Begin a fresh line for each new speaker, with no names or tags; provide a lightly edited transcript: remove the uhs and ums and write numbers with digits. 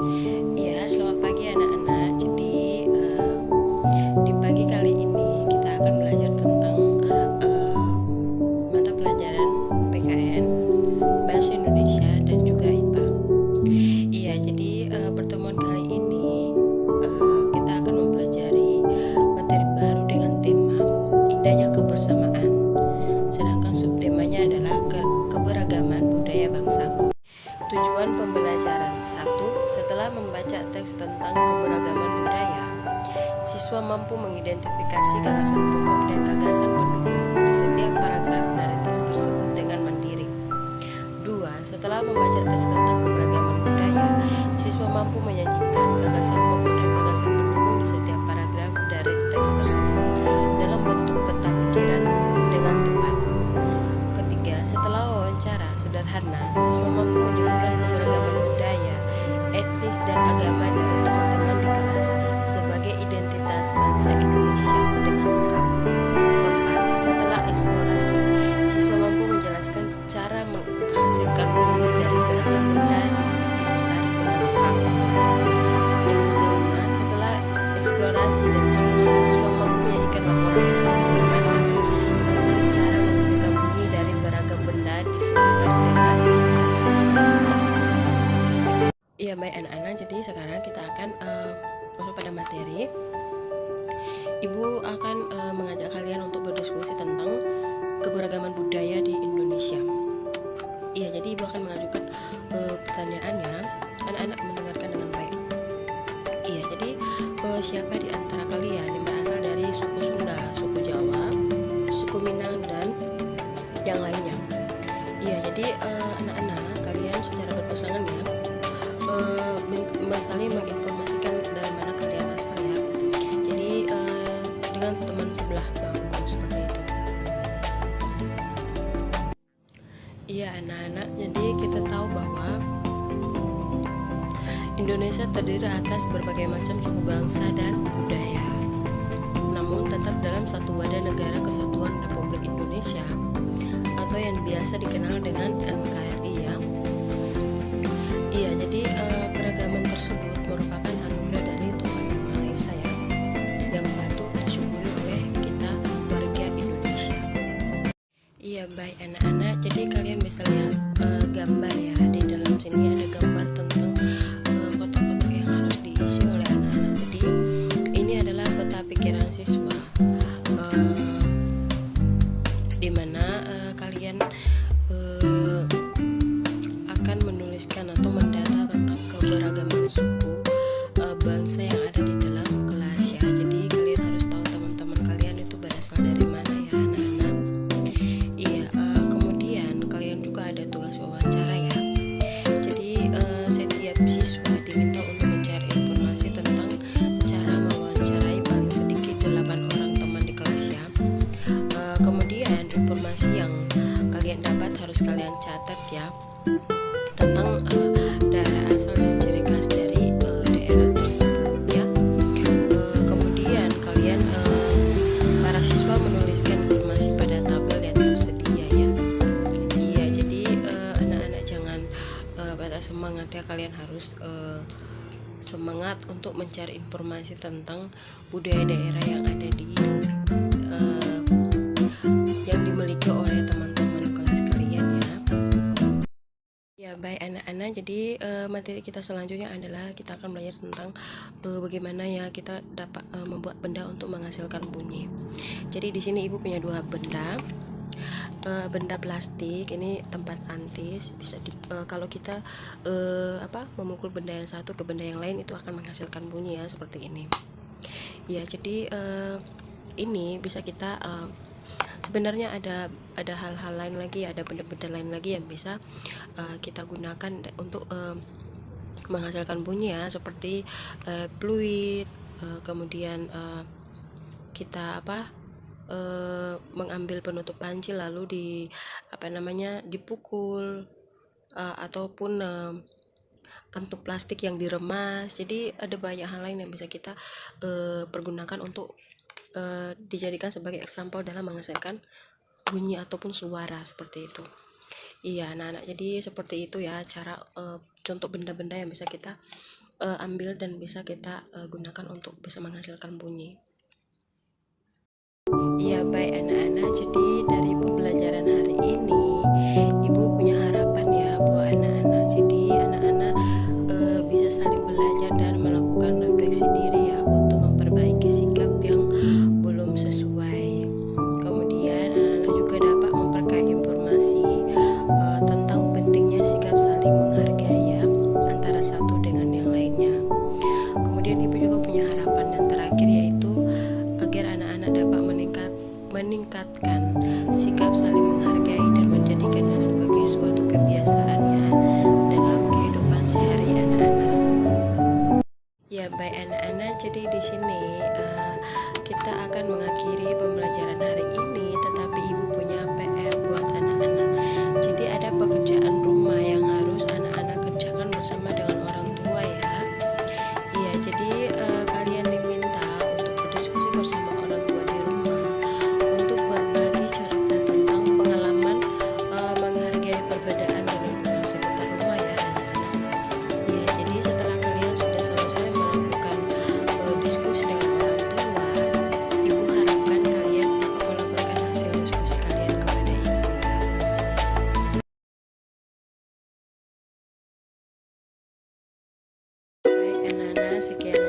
Iya, selamat pagi anak-anak. Jadi, di pagi kali ini kita akan belajar tentang mata pelajaran PKN, Bahasa Indonesia, dan juga IPA. Iya, jadi pertemuan kali ini kita akan mempelajari materi baru dengan tema Indahnya Kebersamaan. Sedangkan subtemanya adalah keberagaman budaya bangsaku. Tujuan pembelajaran 1. Setelah membaca teks tentang keberagaman budaya, siswa mampu mengidentifikasi gagasan pokok dan gagasan pendukung di setiap paragraf dari teks tersebut dengan mandiri. 2. Setelah membaca teks tentang keberagaman budaya, siswa mampu menyajikan gagasan pokok dan gagasan pendukung di setiap paragraf dari teks tersebut dalam bentuk peta pikiran dengan tepat. Ketiga, setelah wawancara sederhana, siswa mampu menyebutkan keberagaman budaya, etnis, dan agama dari teman-teman di kelas sebagai identitas bangsa Indonesia dengan lengkap. Keempat, setelah eksplorasi, siswa mampu menjelaskan cara menghasilkan bunyi dari beragam benda di sekitar dengan lengkap. Yang kelima, setelah eksplorasi dan diskusi, siswa mampu menyajikan laporan hasil pengamatan tentang cara menghasilkan bunyi dari beragam benda di sekitar dengan sistematis. Iya, baik anak-anak, jadi sekarang kita akan masuk pada materi. Ibu akan mengajak kalian untuk berdiskusi tentang keberagaman budaya di Indonesia. Iya, jadi ibu akan mengajukan pertanyaannya. Anak-anak mendengarkan dengan baik. Iya, jadi siapa di antara kalian yang berasal dari suku Sunda, suku Jawa, suku Minang, dan yang lainnya? Iya, jadi anak-anak kalian secara berpasangan ya, saling menginformasikan dari mana kalian asal ya. Jadi dengan teman sebelah bangku seperti itu. Iya anak-anak, jadi kita tahu bahwa Indonesia terdiri atas berbagai macam suku bangsa dan budaya. Namun tetap dalam satu wadah negara kesatuan Republik Indonesia atau yang biasa dikenal dengan NKRI ya. Iya, jadi keragaman tersebut merupakan anugerah dari Tuhan Yang Maha Esa ya, yang patut disyukuri oleh kita warga Indonesia. Iya, baik anak-anak, jadi kalian bisa lihat gambar ya. Di dalam sini ada gambar tentang kotak-kotak yang harus diisi oleh anak-anak. Jadi ini adalah peta pikiran siswa, di mana kalian akan menuliskan atau mendata tentang keberagaman suku bangsa yang ada di dalam kelas ya. Jadi kalian harus tahu teman-teman kalian itu berasal dari mana ya anak-anak. Iya, kemudian kalian juga ada tugas wawancara ya. Jadi setiap siswa diminta untuk mencari informasi tentang cara mewawancarai paling sedikit 8 orang teman di kelas ya. Kemudian informasi yang kalian dapat harus kalian catat ya, tentang daerah asal dan ciri khas dari daerah tersebut ya. Kemudian kalian para siswa menuliskan informasi pada tabel yang tersedia ya. Iya, jadi anak-anak jangan patah semangat ya, kalian harus semangat untuk mencari informasi tentang budaya daerah yang ada di yang dimiliki oleh teman-teman kelas kalian ya. Ya, baik anak-anak, jadi materi kita selanjutnya adalah kita akan belajar tentang bagaimana ya kita dapat membuat benda untuk menghasilkan bunyi. Jadi di sini ibu punya dua benda. Benda plastik ini tempat antis, bisa kalau kita memukul benda yang satu ke benda yang lain itu akan menghasilkan bunyi ya, seperti ini. Ya, jadi ini bisa kita sebenarnya ada hal-hal lain lagi, ada benda-benda lain lagi yang bisa kita gunakan untuk menghasilkan bunyi ya, seperti fluid, kemudian kita mengambil penutup panci lalu dipukul, ataupun kantung plastik yang diremas. Jadi ada banyak hal lain yang bisa kita pergunakan untuk dijadikan sebagai example dalam menghasilkan bunyi ataupun suara seperti itu. Iya anak-anak, jadi seperti itu ya cara contoh benda-benda yang bisa kita ambil dan bisa kita gunakan untuk bisa menghasilkan bunyi. Ya baik anak-anak, jadi dari pembelajaran hari ini ibu punya harapan ya buat anak-anak. Jadi anak-anak bisa saling belajar dan melakukan refleksi diri ya untuk memperbaiki sikap yang belum sesuai. Kemudian anak-anak juga dapat memperkaya informasi tentang pentingnya sikap saling menghargai ya antara satu dengan yang lainnya. Kemudian ibu juga punya harapan yang terakhir, yaitu agar anak-anak dapat meningkatkan sikap saling menghargai dan menjadikannya sebagai suatu kebiasaannya dalam kehidupan sehari anak-anak. Ya baik anak-anak, jadi di sini kita akan mengakhiri pembelajaran hari ini, tetapi ibu punya PR buat anak-anak. Jadi ada pekerjaan rumah yang harus anak-anak kerjakan bersama dengan orang tua ya. Iya, jadi kalian diminta untuk berdiskusi bersama orang tua di rumah untuk berbagi cerita tentang pengalaman menghargai perbedaan di lingkungan sekitar rumah ya anak-anak. Ya, jadi setelah kalian sudah selesai melakukan diskusi dengan orang tua, ibu harapkan kalian dapat melaporkan hasil diskusi kalian kepada ibu ya. Baik anak-anak, sekian